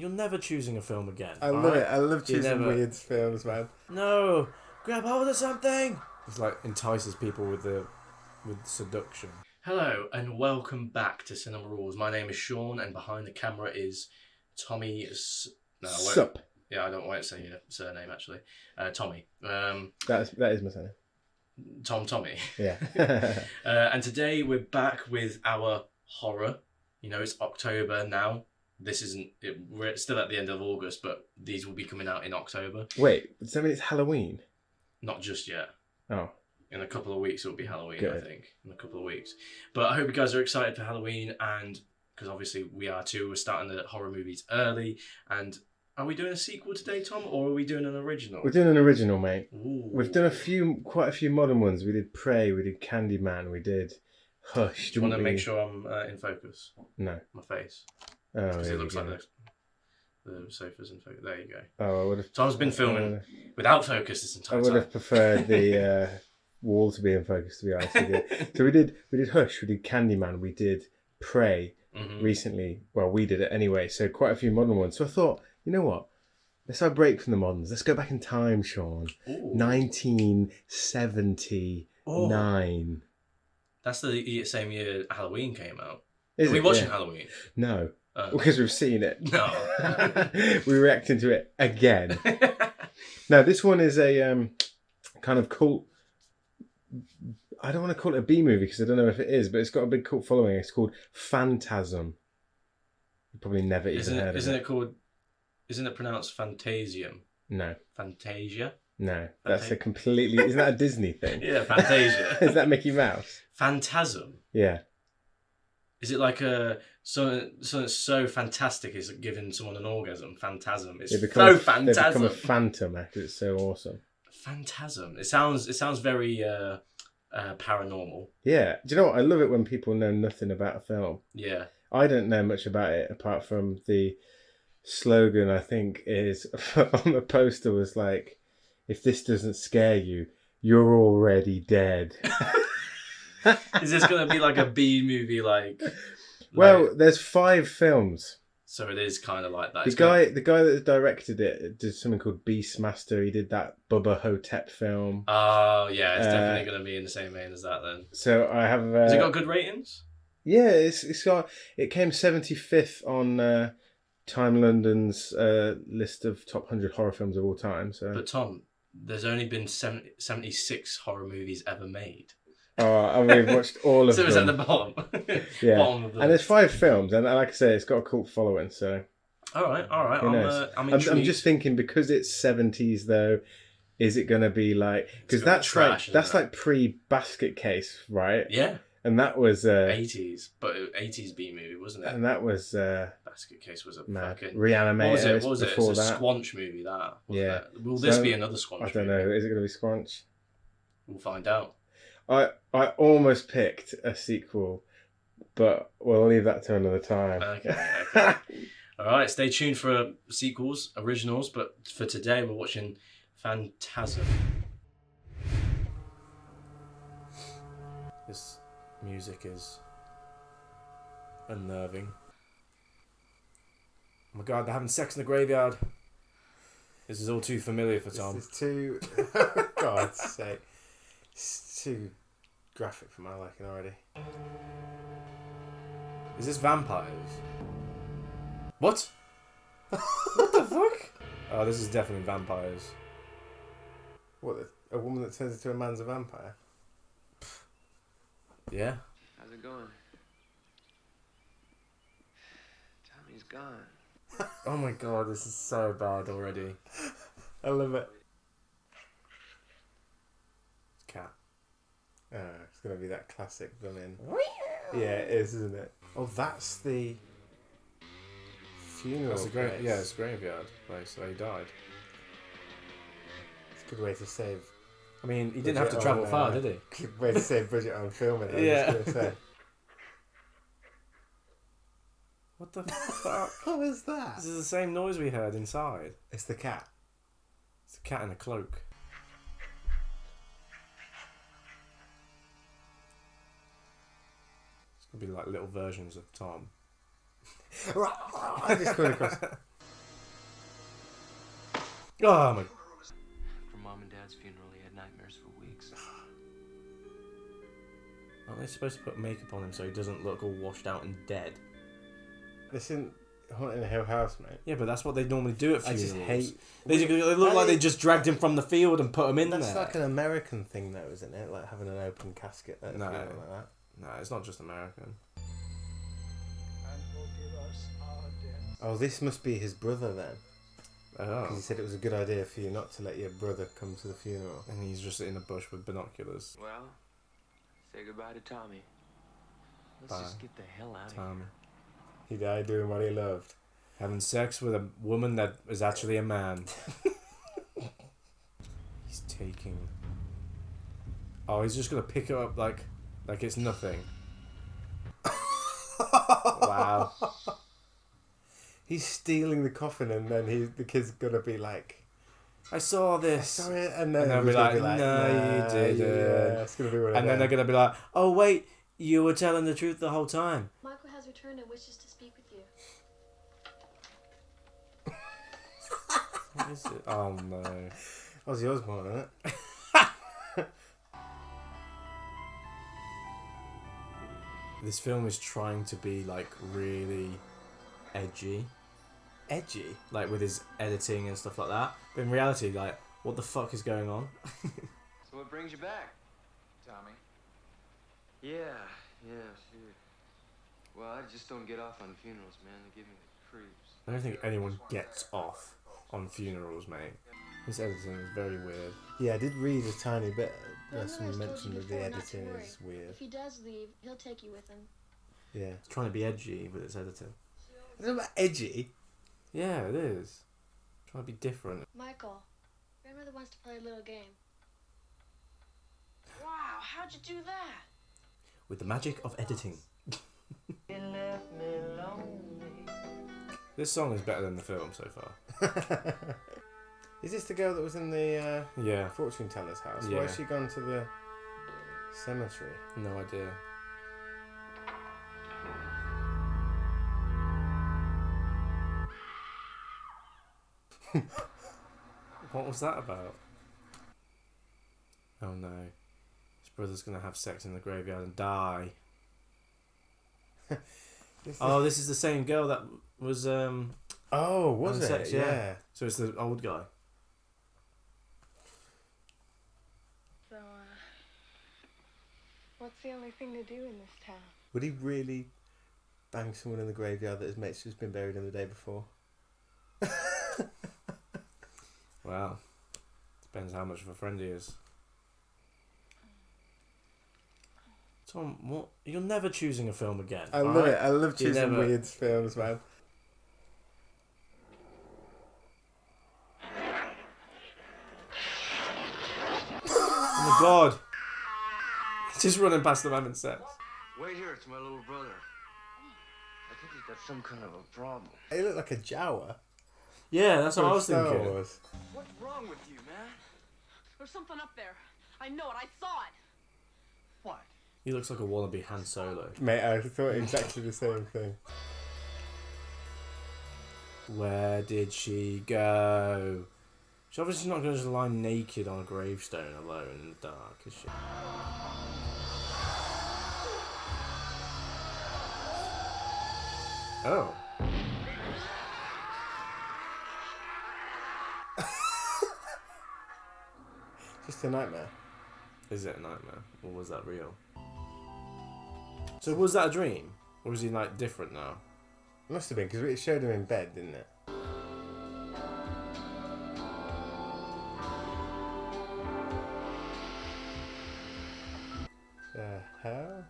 You're never choosing a film again. I love it. I love choosing weird films, man. No, grab hold of something. It's like entices people with seduction. Hello and welcome back to Cinema Rules. My name is Sean, and behind the camera is Tommy. Sup? Yeah, I don't want to say your surname actually. Tommy. That is my surname. Tommy. Yeah. And today we're back with our horror. You know, it's October now. This isn't. We're still at the end of August, but these will be coming out in October. Wait, does that mean it's Halloween? Not just yet. Oh. In a couple of weeks, it'll be Halloween, Good. I think. In a couple of weeks. But I hope you guys are excited for Halloween, and because obviously we are too. We're starting the horror movies early. And are we doing a sequel today, Tom, or are we doing an original? We're doing an original, mate. Ooh. We've done quite a few modern ones. We did Prey, we did Candyman, we did Hush. Do you want to make sure I'm in focus? No. My face. Oh, because it looks like the sofa's in focus. There you go. Oh, I would have. Tom's been filming without focus this entire time. I would have preferred the wall to be in focus, to be honest with you. So we did Hush, we did Candyman, we did Prey recently. Well, we did it anyway. So quite a few modern ones. So I thought, you know what? Let's have a break from the moderns. Let's go back in time, Sean. Ooh. 1979. That's the same year Halloween came out. Are we watching Halloween? No. Because we've seen it. No. We're reacting to it again. Now, this one is a kind of cult. I don't want to call it a B movie because I don't know if it is, but it's got a big cult following. It's called Phantasm. You probably never even heard of it. Isn't it pronounced Phantasm? No. Fantasia? No. That's a completely... Isn't that a Disney thing? Yeah, Fantasia. Is that Mickey Mouse? Phantasm? Yeah. Is it like something so fantastic is giving someone an orgasm? Phantasm. It's so phantasm. They become a phantom after it's so awesome. Phantasm. It sounds very paranormal. Yeah. Do you know what? I love it when people know nothing about a film. Yeah. I don't know much about it apart from the slogan, I think, is on the poster was like, if this doesn't scare you, you're already dead. Is this going to be like a B movie? Well, there's 5 films. So it is kind of like that. The guy that directed it did something called Beastmaster. He did that Bubba Hotep film. Oh, yeah. It's definitely going to be in the same vein as that then. So I have... Has it got good ratings? Yeah, it came 75th on Time London's list of top 100 horror films of all time. So. But Tom, there's only been 76 horror movies ever made. Oh, and we've watched all of them. So it's at the bottom. Yeah. Bottom of the and there's 5 films, and like I say, it's got a cult following. So. All right. Who knows? I'm intrigued. I'm just thinking because it's 70s though. Is it going to be like because that's like pre-Basket Case, right? Yeah. And that was 80s, but 80s B movie, wasn't it? And that was Basket Case was a mad. fucking Reanimator. What was it? Before It's a that. Squanch movie. That yeah. Will this be another Squanch? I don't know. Is it going to be Squanch? We'll find out. I almost picked a sequel, but we'll leave that to another time. Okay. All right. Stay tuned for sequels, originals, but for today we're watching Phantasm. This music is unnerving. Oh my god, they're having sex in the graveyard. This is all too familiar for Tom. This is too... God's sake. It's too graphic for my liking already. Is this vampires? What? What the fuck? Oh, this is definitely vampires. What, a woman that turns into a man's a vampire? Yeah. How's it going? Tommy's gone. Oh my god, this is so bad already. I love it. Cat. Oh, it's going to be that classic villain. Yeah, it is, isn't it? Oh, that's the funeral place. Yeah, it's a graveyard place where he died. It's a good way to save... I mean, he didn't have to travel far, did he? Good way to save budget on filming, I was going to say. What the fuck? What was that? This is the same noise we heard inside. It's the cat. It's a cat in a cloak. It's going to be like little versions of Tom. I just coming across. Oh my. From Mom and Dad's funeral, he had nightmares for weeks. Aren't they supposed to put makeup on him so he doesn't look all washed out and dead? This isn't Haunting a Hill House, mate. Yeah, but that's what they normally do at I funerals. just hate... They look like they just dragged him from the field and put him in That's there. like an American thing, though, isn't it? Like having an open casket at a No. funeral like that. No, it's not just American. Oh, this must be his brother then. Oh. Because he said it was a good idea for you not to let your brother come to the funeral. And he's just in a bush with binoculars. Well, say goodbye to Tommy. Let's Bye. just get the hell out of here. Tommy. He died doing what he loved. Having sex with a woman that is actually a man. He's taking... Oh, he's just going to pick it up like it's nothing. Wow. He's stealing the coffin, and then the kid's gonna be like, I saw I this. saw it, and then they'll he's be gonna like, no, you didn't. Yeah, it's gonna be one of And then them. they're going to be like, oh, wait, you were telling the truth the whole time. Michael has returned and wishes to speak with you. What is it? Oh, no. Ozzy Osbourne, isn't it? This film is trying to be, like, really edgy. Edgy. Like, with his editing and stuff like that. But in reality, like, what the fuck is going on? So what brings you back? Tommy. Yeah, sure. Well, I just don't get off on funerals, man. They give me the creeps. I don't think anyone gets off on funerals, mate. This editing is very weird. Yeah, I did read a tiny bit. Well, Some Miller's told mention you of the before not to editing worry. is weird. If he does leave, he'll take you with him. Yeah. It's trying to be edgy with its editing. Is it about edgy? Yeah, it is. Trying to be different. Michael, grandmother wants to play a little game. Wow, how'd you do that? With the magic of editing. This song is better than the film so far. Is this the girl that was in the Yeah, fortune teller's house? Yeah. Why has she gone to the cemetery? no idea. What was that about? Oh no. His brother's gonna have sex in the graveyard and die. Oh, this is the same girl that was Oh, was having it? sex, Yeah. So it's the old guy. So, what's the only thing to do in this town? Would he really bang someone in the graveyard that his mate's just been buried in the day before? Wow. Depends how much of a friend he is. Tom, what? You're never choosing a film again. I love it. I love You choosing never- weird films, man. Oh my god! Just running past them having sex. Wait here, it's my little brother. I think he's got some kind of a problem. He looked like a Jawa. Yeah, that's what I was Star thinking. Wars. What's wrong with you, man? There's something up there. I know it. I saw it. What? He looks like a wannabe Han Solo. Mate, I thought exactly the same thing. Where did she go? She's obviously not going to just lie naked on a gravestone alone in the dark, is she? Oh. Just a nightmare. Is it a nightmare? Or was that real? So was that a dream? Or is he like different now? Must have been, because it showed him in bed, didn't it? The hell?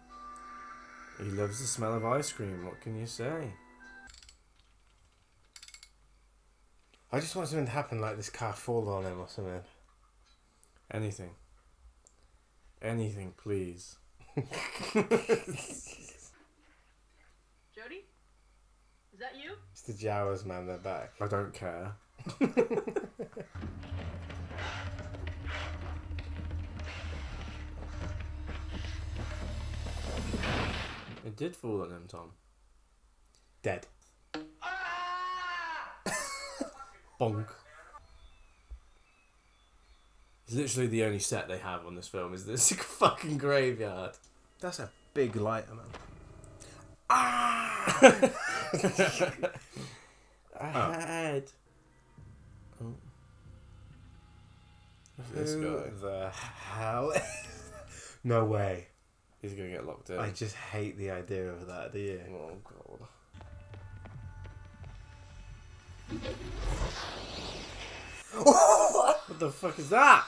He loves the smell of ice cream, what can you say? I just want something to happen, like this car fall on him or something. Anything. Anything, please. Jody? Is that you? It's the Jawas, man, they're back. I don't care. It did fall on him, Tom. Dead. Bonk. It's literally the only set they have on this film is this fucking graveyard. That's a big lighter, man. Ah! I had. Oh. Who's this guy? Who the hell? No way. He's gonna get locked in. I just hate the idea of that, do you? Oh god. What the fuck is that?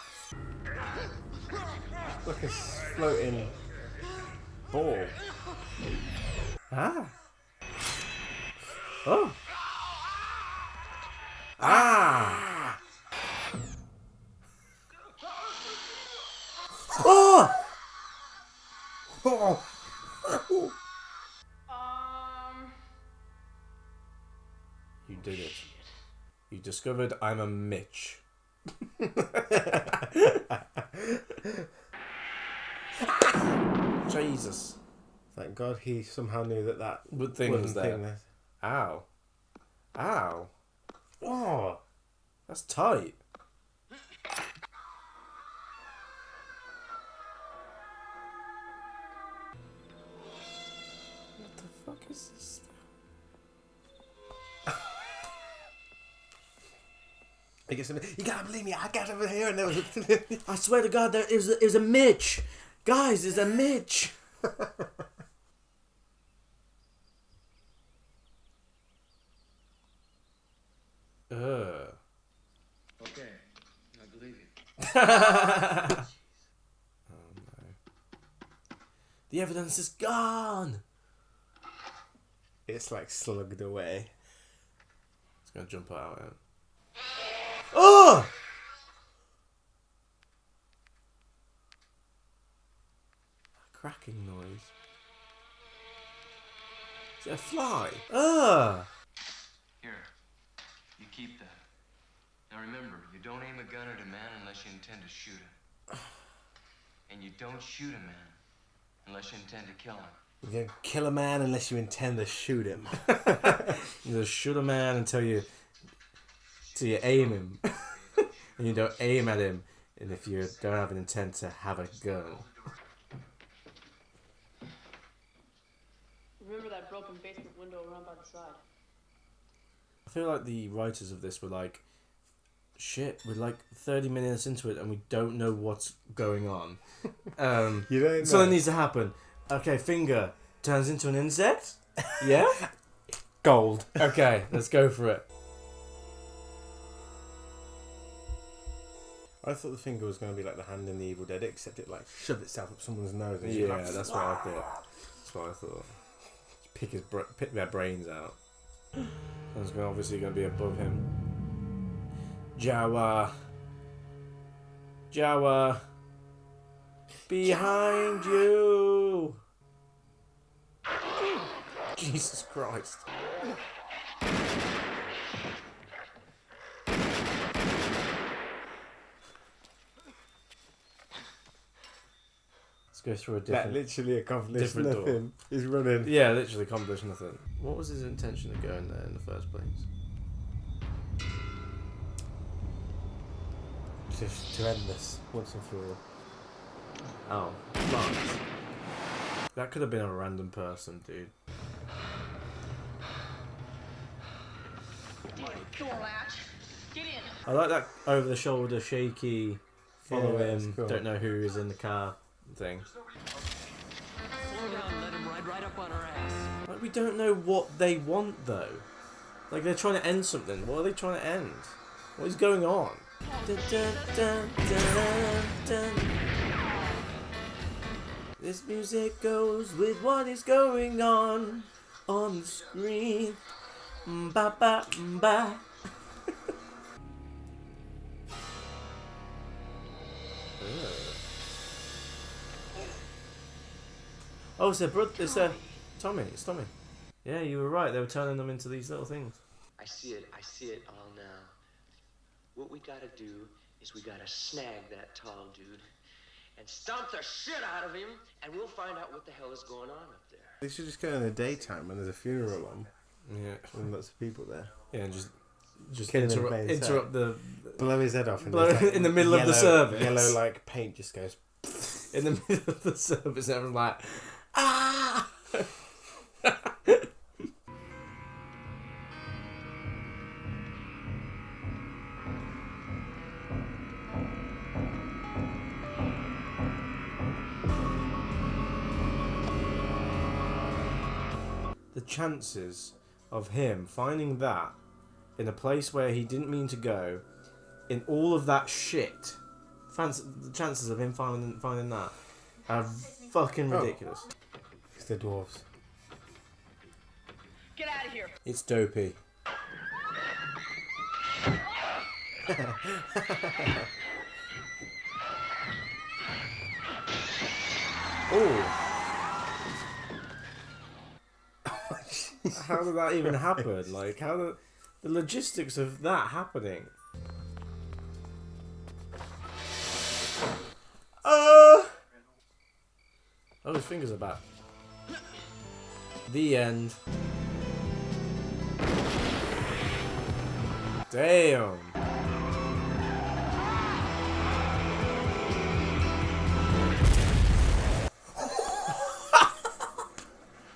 Like a floating ball. Ah. Oh. Ah. Oh. Oh. You did it. You discovered I'm a Mitch. Jesus. Thank God he somehow knew that Good thing was there. there. Ow. Ow. Oh. That's tight. What the fuck is this? He gets you gotta believe me, I got over here and there was I swear to God, it was a Mitch. Guys, it's a Mitch. Okay, I believe you. Oh no. The evidence is gone. It's like slugged away. It's gonna jump out. Yeah. Oh! A cracking noise. Is it a fly? Ah! Here, you keep that. Now remember, you don't aim a gun at a man unless you intend to shoot him. And you don't shoot a man unless you intend to kill him. You don't kill a man unless you intend to shoot him. You just shoot a man until you aim him. And you don't aim at him and if you don't have an intent to have a gun. Remember that broken basement window around by the side? I feel like the writers of this were like, shit, we're like 30 minutes into it and we don't know what's going on. You don't know. Something needs to happen. Okay, finger turns into an insect? Yeah? Gold. Okay, let's go for it. I thought the finger was going to be like the hand in the Evil Dead, except it like shoved itself up someone's nose. And Yeah, like, that's what I thought. That's what I thought. Pick their brains out. Someone's obviously going to be above him. Jawa. Jawa. Behind you. Jesus Christ. Let's go through a that different... literally accomplished different door. nothing. He's running. Yeah, literally accomplished nothing. What was his intention of going there in the first place? Just to end this once and for all. Oh, plants. That could have been a random person, dude. Come on, Latch. Get in. I like that over-the-shoulder, shaky, follow Yeah, him, that's cool. don't know who is in the car thing. Slow down, let him ride right up on our ass. Like, we don't know what they want, though. Like, they're trying to end something. What are they trying to end? What is going on? Dun, dun, dun, dun, dun. This music goes with what is going on the screen. Ba ba ba. Oh, it's their brother. It's their Tommy. It's Tommy. Yeah, you were right. They were turning them into these little things. I see it all now. What we gotta do is we gotta snag that tall dude and stomp the shit out of him, and we'll find out what the hell is going on up there. They should just go in the daytime when there's a funeral on Yeah. and lots of people there. Yeah, and just Killing them interrupt playing the blow his head off. And Blow there's, like, in the middle of the service. Yellow, like, paint just goes... In the middle of the service, everyone's like, ah! The chances of him finding that in a place where he didn't mean to go, in all of that shit, the chances of him finding that are fucking ridiculous. It's the dwarves. Get out of here. It's dopey. Oh. How did that even happen? Like, how the logistics of that happening? Oh, his fingers are back. The end. Damn.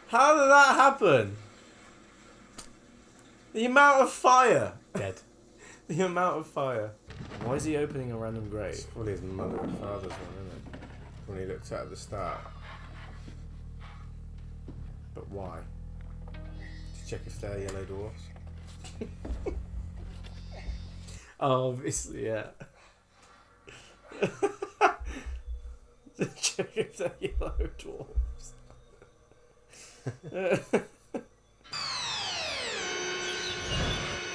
How did that happen? The amount of fire. Dead. The amount of fire. Why is he opening a random grave? It's probably his mother and father's one, isn't it? When he looked at the start. But why? To check if they're yellow dwarfs. Oh, obviously, yeah. Check if they're yellow dwarfs.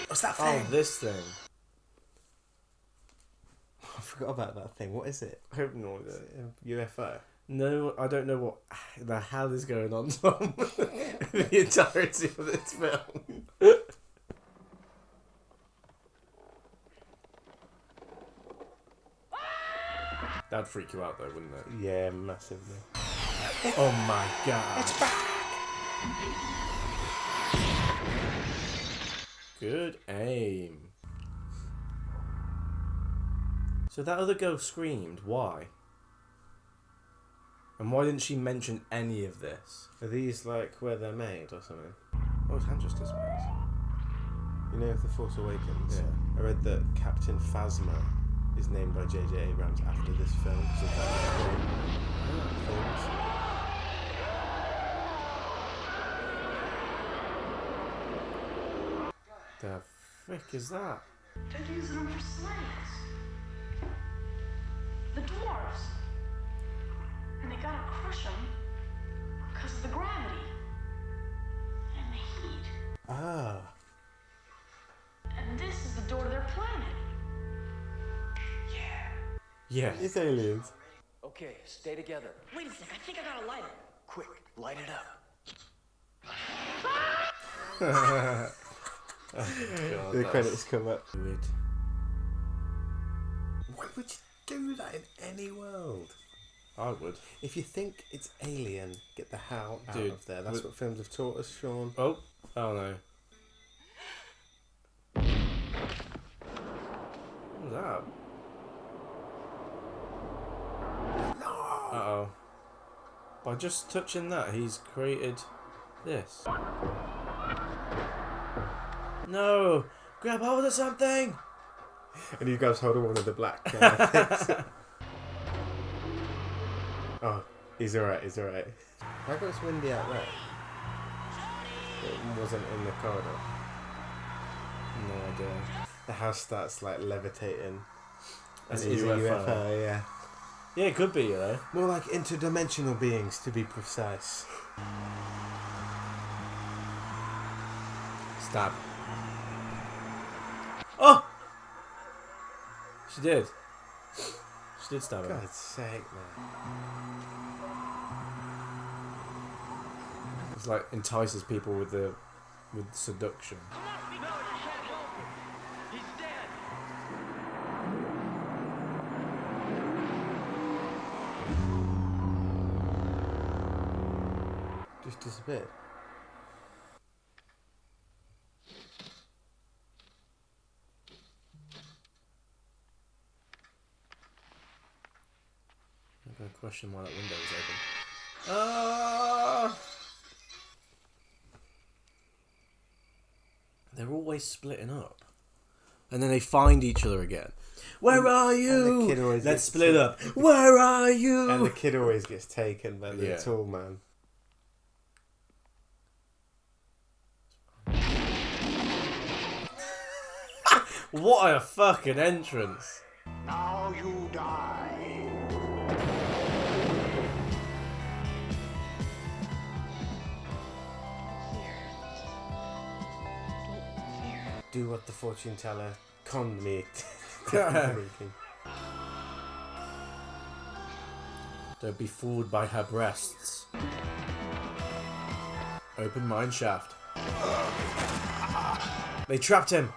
What's that thing? Oh, this thing. I forgot about that thing. What is it? I have no idea. UFO. No, I don't know what the hell is going on, Tom. The entirety of this film. That'd freak you out, though, wouldn't it? Yeah, massively. Oh my god. It's back! Good aim. So that other girl screamed. Why? And why didn't she mention any of this? Are these like where they're made or something? Oh, his hand just disappears. You know, The Force Awakens? Yeah. I read that Captain Phasma is named by J.J. Abrams after this film because of that films. The frick is that? They're using them for slaves. The dwarves. And they gotta crush them because of the gravity and the heat. Ah. And this is the door to their planet. Yeah. It's aliens. Okay, stay together. Wait a sec, I think I got a lighter. Quick, light it up. God, The credits come up. weird. Why would you do that in any world? I would. If you think it's alien, get the hell out Dude, of there. That's with- what films have taught us, Sean. Oh. Oh no. What was that? Uh-oh. By just touching that, he's created this. No! Grab hold of something! And he grabs hold of one of the black things. Oh, he's alright, he's alright. How come it's windy out there? It wasn't in the corridor. No idea. The house starts like levitating. As And a it is UFO. yeah. Yeah, it could be, you know. More like interdimensional beings, to be precise. Stab. Oh! She did. She did stab him. God's sake, man. It's like entices people with seduction. No, I can't help him. He's dead. Just disappeared. I'm going to question why that window is open. Ah! They're always splitting up. And then they find each other again. Where are you? And the kid always Let's gets split up. Where are you? And the kid always gets taken by the Yeah. tall man. What a fucking entrance. Now you die. Do what the fortune teller conned me. Don't be fooled by her breasts. Open mine shaft. They trapped him.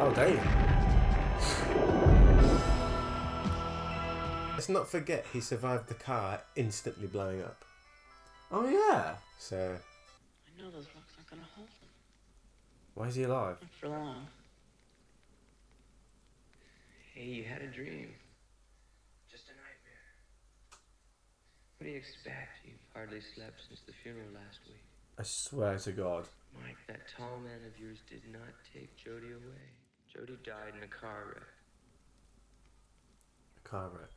Oh, damn. Let's not forget he survived the car instantly blowing up. Oh, yeah. So, I know those rocks aren't gonna hold him. Why is he alive? Not for long. Hey, you had a dream. Just a nightmare. What do you expect? You've hardly slept since the funeral last week. I swear to God. Mike, that tall man of yours did not take Jody away. Jody died in a car wreck. A car wreck.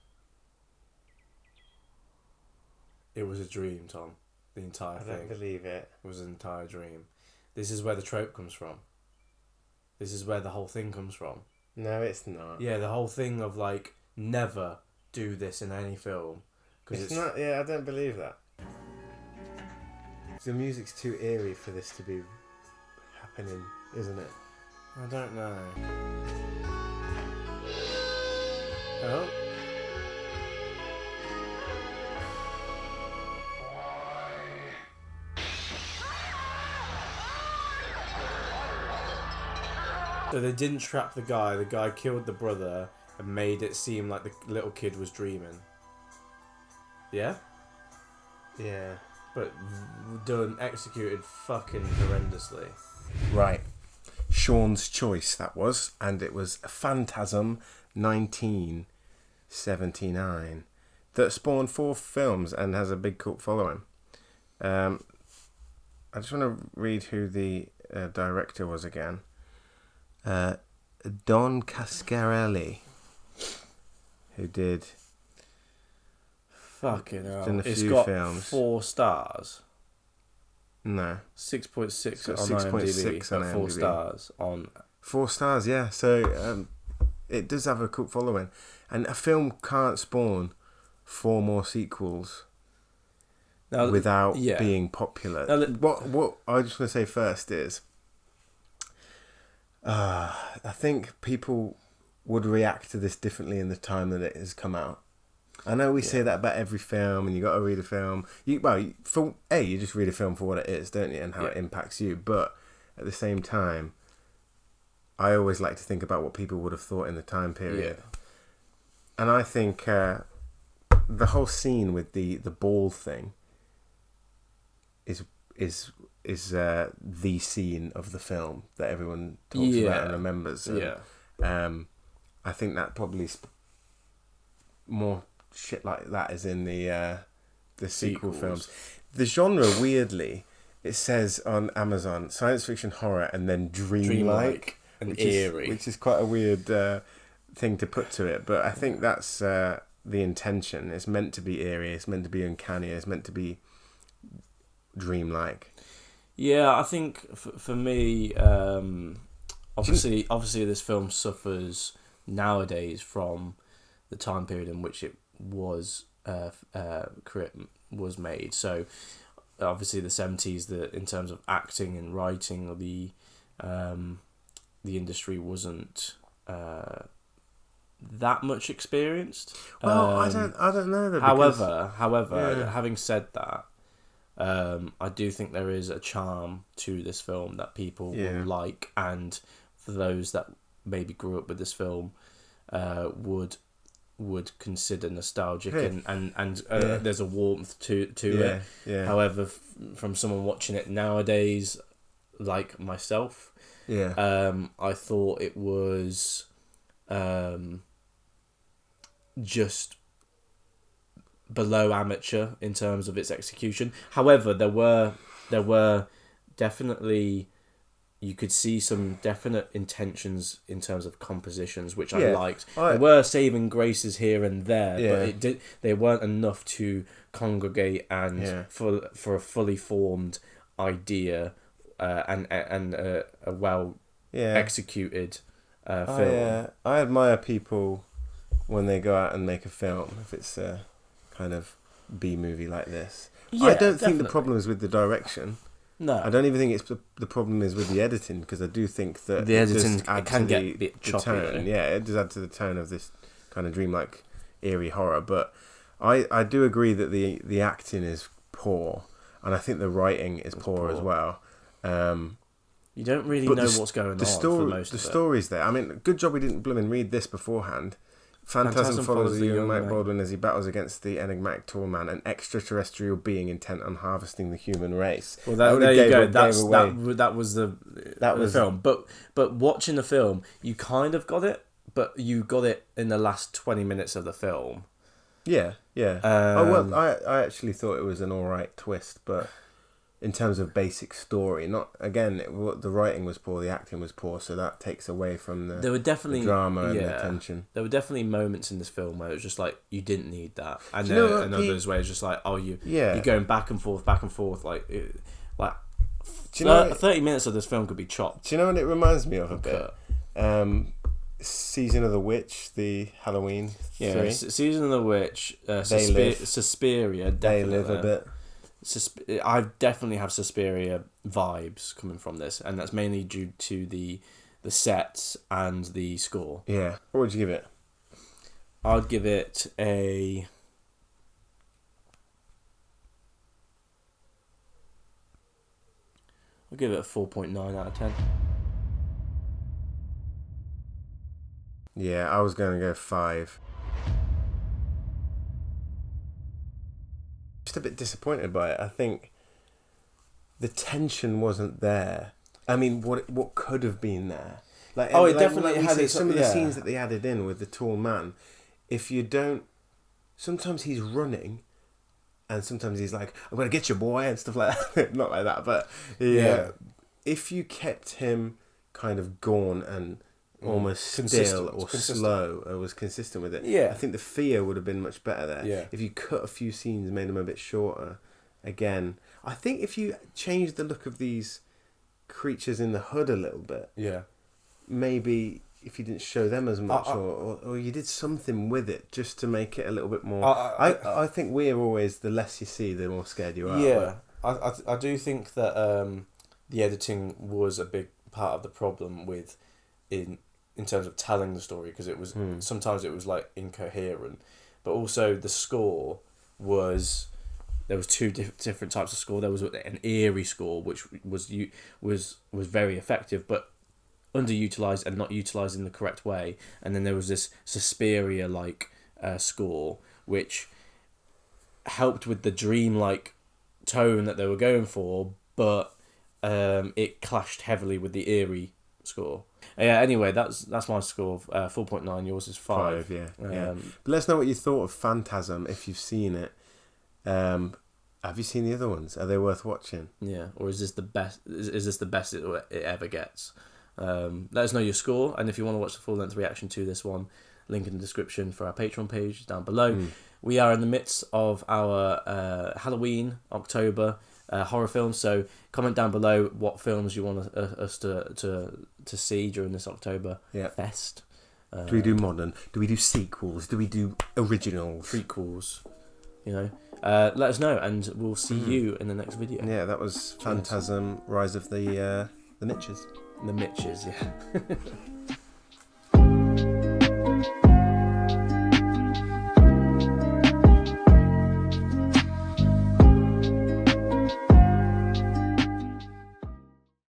It was a dream, Tom. The entire I thing. don't believe it. It was an entire dream. This is where the trope comes from. This is where the whole thing comes from. No, it's not. Yeah, the whole thing of like, never do this in any film. Because It's not, yeah, I don't believe that. The music's too eerie for this to be happening, isn't it? I don't know. Oh. So they didn't trap the guy. The guy killed the brother and made it seem like the little kid was dreaming. Yeah? Yeah. But done, executed fucking horrendously. Right. Sean's choice, that was. And it was Phantasm 1979 that spawned 4 films and has a big cult following. I just want to read who the director was again. Don Cascarelli, who did Fucking hell. done a It's few got films. 4 stars. No, 6.6 It's got on 6.6 IMDb, on but 4 IMDb. stars on... 4 stars, yeah. So it does have a cult following, and a film can't spawn 4 more sequels Now, without yeah. being popular. Now, What I just want to say first is, I think people would react to this differently in the time that it has come out. I know we say that about every film, and you got to read a film. You just read a film for what it is, don't you, and how it impacts you. But at the same time, I always like to think about what people would have thought in the time period. Yeah. And I think the whole scene with the ball thing is the scene of the film that everyone talks about and remembers. And, I think that probably more shit like that is in the sequel films. The genre, weirdly, it says on Amazon science fiction horror and then dreamlike and eerie, which is quite a weird thing to put to it. But I think that's the intention. It's meant to be eerie. It's meant to be uncanny. It's meant to be dreamlike. Yeah, I think for me, obviously this film suffers nowadays from the time period in which it was made. So obviously the 70s, in terms of acting and writing, the industry wasn't that much experienced. Well, I don't know that. However, having said that, I do think there is a charm to this film that people will like, and for those that maybe grew up with this film, would consider nostalgic, and there's a warmth to it. Yeah. However, from someone watching it nowadays, like myself, I thought it was just below amateur in terms of its execution. However, there were definitely, you could see some definite intentions in terms of compositions, which I liked. There were saving graces here and there, but they weren't enough to congregate and for a fully formed idea and a well executed film. I admire people when they go out and make a film, if it's a kind of B movie like this. I don't think the problem is with the direction. No, I don't even think it's the problem is with the editing, because I do think that the editing can get the a bit choppy. Tone. Yeah, it does add to the tone of this kind of dreamlike, eerie horror. But I do agree that the acting is poor, and I think the writing is poor as well. You don't really know what's going on for most of it. The story's there. I mean, good job we didn't blooming read this beforehand. Phantasm follows the young Mike Baldwin as he battles against the enigmatic tall man, an extraterrestrial being intent on harvesting the human race. Well, there you go. That was the film. But watching the film, you kind of got it, but you got it in the last 20 minutes of the film. Yeah. I actually thought it was an alright twist, but in terms of basic story, not again. The writing was poor, the acting was poor, so that takes away from the drama and the tension. There were definitely moments in this film where it was just like you didn't need that, and then others where it's just like you're going back and forth, like 30 minutes of this film could be chopped. Do you know what it reminds me of a bit? Season of the Witch, the Halloween 3. Season of the Witch, Suspiria, definitely. They live a bit. I definitely have Suspiria vibes coming from this, and that's mainly due to the sets and the score. Yeah. What would you give it? I'd give it a... I'll give it a 4.9 out of 10. Yeah, I was going to go 5. Just a bit disappointed by it. I think the tension wasn't there. I mean, what could have been there? It definitely had some of the scenes that they added in with the tall man. If you don't, sometimes he's running, and sometimes he's like, "I'm gonna get you, boy," and stuff like that. Not like that, but if you kept him kind of gaunt and almost still or slow, or was consistent with it, I think the fear would have been much better there. If you cut a few scenes, made them a bit shorter, again, I think if you changed the look of these creatures in the hood a little bit, maybe if you didn't show them as much, or you did something with it just to make it a little bit more. I think we're always, the less you see, the more scared you are. Yeah, I do think that the editing was a big part of the problem with in terms of telling the story, because it was sometimes it was like incoherent, but also the score was, there was two different types of score. There was an eerie score which was very effective but underutilized and not utilized in the correct way, and then there was this Suspiria like score which helped with the dream-like tone that they were going for, but it clashed heavily with the eerie score. Anyway, that's my score of 4.9. Yours is 5. But let us know what you thought of Phantasm if you've seen it. Have you seen the other ones? Are they worth watching? Yeah, or is this the best? Is this the best it ever gets? Let us know your score, and if you want to watch the full-length reaction to this one, link in the description for our Patreon page down below. We are in the midst of our Halloween, October horror films, so comment down below what films you want us to see during this October fest. Do we do modern? Do we do sequels? Do we do originals? Prequels? You know, let us know, and we'll see you in the next video. Yeah, that was Phantasm, Rise of the Mitches. The Mitches, yeah.